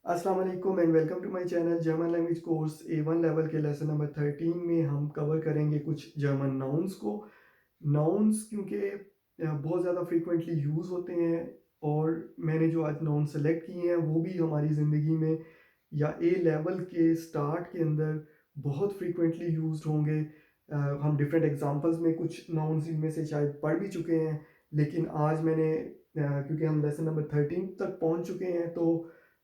अस्सलाम वालेकुम and welcome to my channel German language course A1 level के lesson number 13 में हम कवर करेंगे कुछ जर्मन नाउन्स को। नाउन्स क्योंकि बहुत ज़्यादा फ्रीक्वेंटली यूज़ होते हैं और मैंने जो आज नाउन सेलेक्ट किए हैं वो भी हमारी ज़िंदगी में या ए लेवल के स्टार्ट के अंदर बहुत फ्रीक्वेंटली यूज्ड होंगे। हम डिफरेंट एग्जांपल्स में कुछ नाउन्स इनमें से शायद पढ़ भी चुके हैं, लेकिन आज मैंने क्योंकि हम लेसन नंबर 13 तक पहुंच चुके हैं तो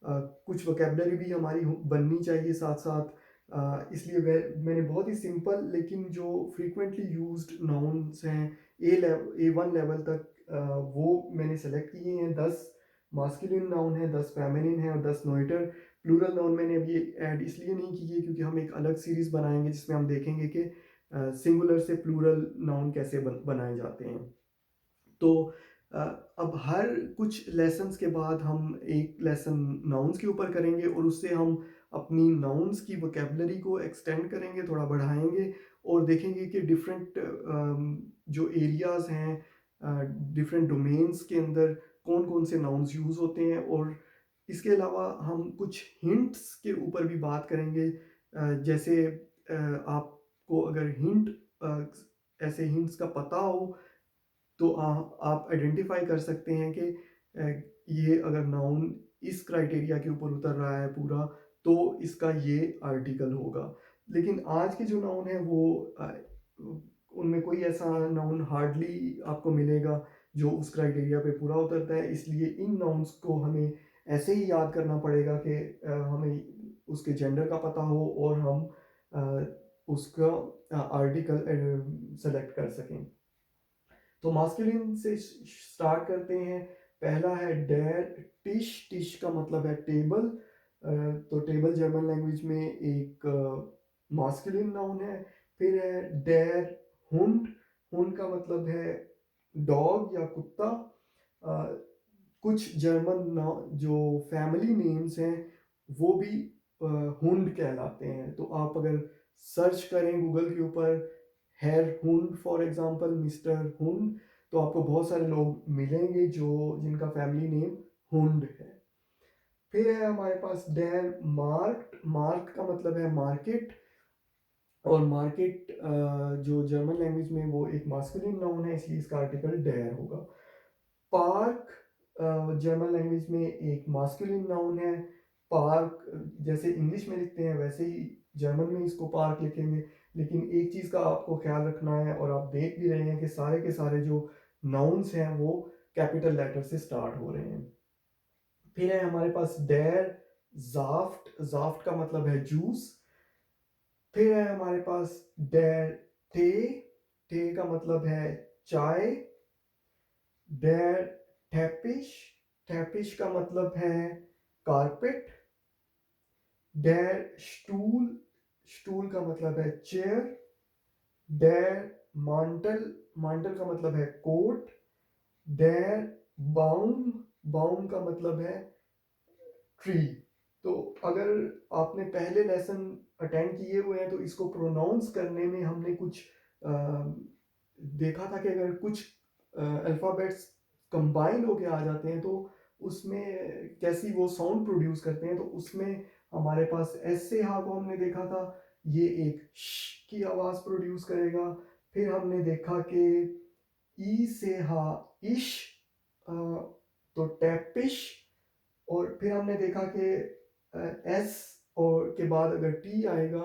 कुछ वोकेबलरी भी हमारी बननी चाहिए साथ साथ। इसलिए मैंने बहुत ही सिंपल लेकिन जो फ्रीक्वेंटली यूज्ड नाउन्स हैं A1 लेवल तक, वो मैंने सेलेक्ट किए हैं। 10 मास्कुलिन नाउन है, 10 फेमिनिन है और 10 नोइटर। प्लूरल नाउन मैंने अभी ऐड इसलिए नहीं किए क्योंकि हम एक अलग सीरीज बनाएंगे जिसमें हम देखेंगे कि सिंगुलर से प्लूरल नाउन कैसे बनाए जाते हैं। तो अ, अब हर कुछ लेसन्स के बाद हम एक लेसन नाउन्स के ऊपर करेंगे और उससे हम अपनी नाउन्स की वोकेबलरी को एक्सटेंड करेंगे, थोड़ा बढ़ाएंगे और देखेंगे कि डिफरेंट जो एरियाज़ हैं, डिफरेंट डोमेन्स के अंदर कौन कौन से नाउन्स यूज़ होते हैं। और इसके अलावा हम कुछ हिंट्स के ऊपर भी बात करेंगे। जैसे आपको अगर ऐसे हिंट्स का पता हो तो आप आइडेंटिफाई कर सकते हैं कि ये अगर नाउन इस क्राइटेरिया के ऊपर उतर रहा है पूरा, तो इसका ये आर्टिकल होगा। लेकिन आज के जो नाउन है वो उनमें कोई ऐसा नाउन हार्डली आपको मिलेगा जो उस क्राइटेरिया पे पूरा उतरता है। इसलिए इन नाउन्स को हमें ऐसे ही याद करना पड़ेगा कि हमें उसके जेंडर का पता हो और हम अ, उसका आर्टिकल सेलेक्ट कर सकें। तो मास्कुलिन से स्टार्ट करते हैं। पहला है डेर टिश। टिश का मतलब है टेबल। तो टेबल जर्मन लैंग्वेज में एक मास्कुलिन नाउन है। फिर है डेर हुंड। हुंड का मतलब है डॉग या कुत्ता। अ, कुछ जर्मन जो फैमिली नेम्स हैं वो भी हुंड कहलाते हैं। तो आप अगर सर्च करें गूगल के ऊपर हेर हुंड फॉर एग्जांपल, मिस्टर हुंड, तो आपको बहुत सारे लोग मिलेंगे जो जिनका फैमिली नेम हुंड है। फिर है हमारे पास डेर मार्क। मार्क का मतलब है मार्केट और मार्केट जो जर्मन लैंग्वेज में वो एक मास्कुलिन नाउन है, इसलिए इसका आर्टिकल डेर होगा। पार्क जर्मन लैंग्वेज में एक मास्कुलिन नाउन है। पार्क जैसे इंग्लिश में लिखते हैं वैसे ही जर्मन में इसको पार्क लिखेंगे। लेकिन एक चीज़ का आपको ख्याल रखना है और आप देख भी रहे हैं कि सारे के सारे जो नाउन्स हैं वो कैपिटल लेटर से स्टार्ट हो रहे हैं। फिर है हमारे पास डेर जाफ्ट। जाफ्ट का मतलब है जूस। फिर है हमारे पास डेर टे। टे का मतलब है चाय। डेर टैपिश। टैपिश का मतलब है कारपेट। Der stool. स्टूल का मतलब है चेयर। डेर मांटल। मांटल का मतलब है कोट। डेर बाउम। बाउम का मतलब है ट्री। तो अगर आपने पहले लेसन अटेंड किए हुए हैं तो इसको प्रोनाउंस करने में हमने कुछ अ, देखा था कि अगर कुछ अल्फ़ाबेट्स कंबाइन होके आ जाते हैं तो उसमें कैसी वो साउंड प्रोड्यूस करते हैं। तो उसमें हमारे पास एस से हा को हमने देखा था, ये एक श की आवाज़ प्रोड्यूस करेगा। फिर हमने देखा कि ई से हा इश, अ, तो टैपिश। और फिर हमने देखा कि एस और के बाद अगर टी आएगा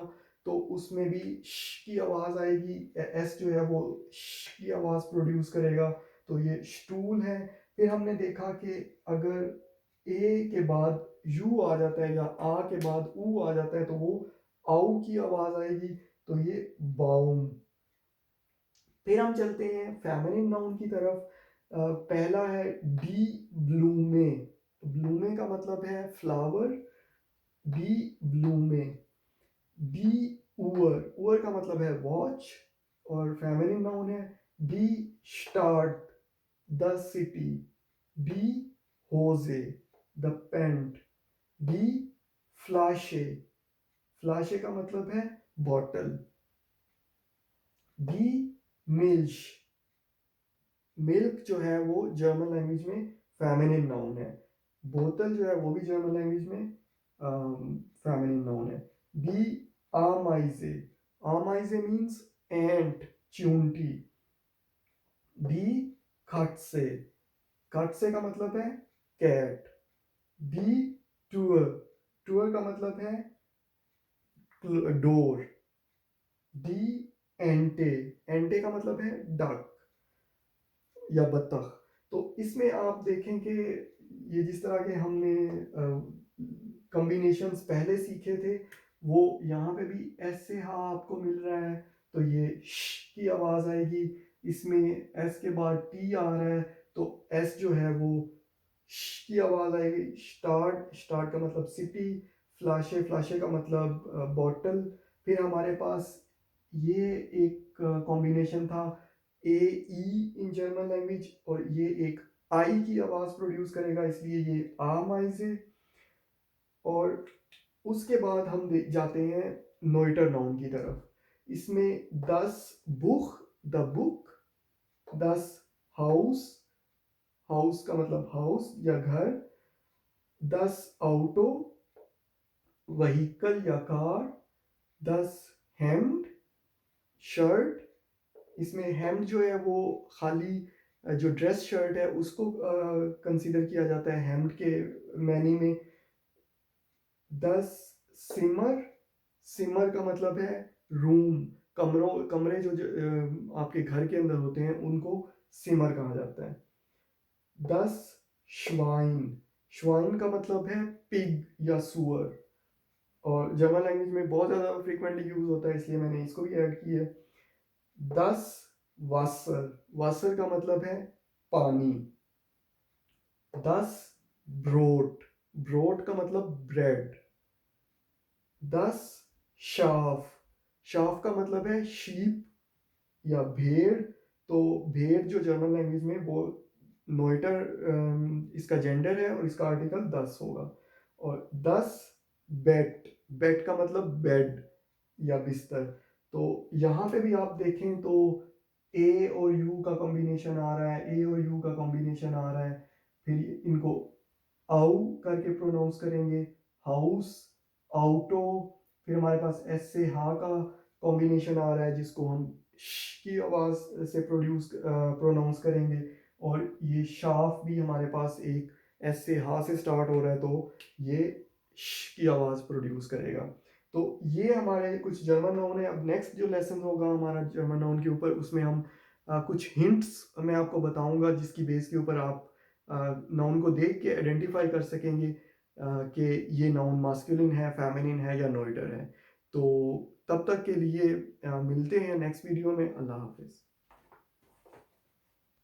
तो उसमें भी श की आवाज़ आएगी। एस जो है वो श की आवाज़ प्रोड्यूस करेगा, तो ये स्टूल है। फिर हमने देखा कि अगर ए के बाद यू आ जाता है या आ के बाद ऊ आ जाता है तो वो आऊ की आवाज़ आएगी, तो ये बाउम। फिर हम चलते हैं फेमिनिन नाउन की तरफ। पहला है डी ब्लूमे। ब्लूमे का मतलब है फ्लावर। डी ब्लूमे। डी उवर। उवर का मतलब है वॉच और फेमिनिन नाउन है। डी स्टार्ट द सिटी। डी होजे द पेंट। डी फ्लाशे। फ्लाशे का मतलब है बॉटल। डी मिल्श। मिल्क जो है वो जर्मन लैंग्वेज में फेमिनिन नाउन है। बोतल जो है वो भी जर्मन लैंग्वेज में फेमिनिन नाउन है। दी आमाइजे, आमाइजे मीन्स एंट, चींटी। दी खटसे, खटसे का मतलब है कैट। दी टूअर, टूअर का मतलब है डोर। दी एंटे, एंटे का मतलब है डक या बतख। तो इसमें आप देखें कि ये जिस तरह के हमने कॉम्बिनेशंस पहले सीखे थे, वो यहाँ पे भी एस से हा आपको मिल रहा है, तो ये श की आवाज़ आएगी। इसमें एस के बाद टी आ रहा है, तो एस जो है वो श की आवाज़ आएगी। स्टार्ट, स्टार्ट का मतलब सिटी। फ्लाशे, फ्लाशे का मतलब बॉटल। फिर हमारे पास ये एक कॉम्बिनेशन था ए ई इन जर्मन लैंग्वेज, और ये एक आई की आवाज़ प्रोड्यूस करेगा, इसलिए ये आमाइजे। और उसके बाद हम जाते हैं नोइटर नाउन की तरफ। इसमें 10 book, the book. 10 house, house का मतलब हाउस या घर। 10 ऑटो, व्हीकल या कार। 10 हेम्ड, शर्ट। इसमें हेम्ड जो है वो खाली जो ड्रेस शर्ट है उसको कंसीडर किया जाता है हेम्ड के मैनी में। 10 सिमर, सिमर का मतलब है रूम, कमरों, कमरे जो आपके घर के अंदर होते हैं उनको सिमर कहा जाता है। 10 श्वाइन, श्वाइन का मतलब है पिग या सुअर, और जर्मन लैंग्वेज में बहुत ज़्यादा फ्रीक्वेंटली यूज होता है, इसलिए मैंने इसको भी ऐड किया है। 10 वासर, वासर का मतलब है पानी। 10 ब्रोट, ब्रोट का मतलब ब्रेड। 10 शाफ, शाफ का मतलब है शीप या भेड़। तो भेड़ जो जर्मन लैंग्वेज में वो नोइटर इसका जेंडर है, और इसका आर्टिकल 10 होगा। और 10 बेट, बेट का मतलब बेड या बिस्तर। तो यहाँ पे भी आप देखें तो ए और यू का कॉम्बिनेशन आ रहा है, ए और यू का कॉम्बिनेशन आ रहा है। फिर इनको आउ करके प्रोनाउंस करेंगे, हाउस, आउटो। फिर हमारे पास एस से हा का कॉम्बिनेशन आ रहा है, जिसको हम श की आवाज़ से प्रोनाउंस करेंगे। और ये शाफ भी हमारे पास एक एस से हा से स्टार्ट हो रहा है, तो ये श की आवाज़ प्रोड्यूस करेगा। तो ये हमारे कुछ जर्मन नाउन है। अब नेक्स्ट जो लेसन होगा हमारा जर्मन नाउन के ऊपर, उसमें हम कुछ हिंट्स मैं आपको बताऊंगा, जिसकी बेस के ऊपर आप नाउन को देख के आइडेंटिफाई कर सकेंगे कि ये नाउन मास्कुलिन है, फेमिनिन है या नोइटर है। तो तब तक के लिए मिलते हैं नेक्स्ट वीडियो में। अल्लाह हाफिज़।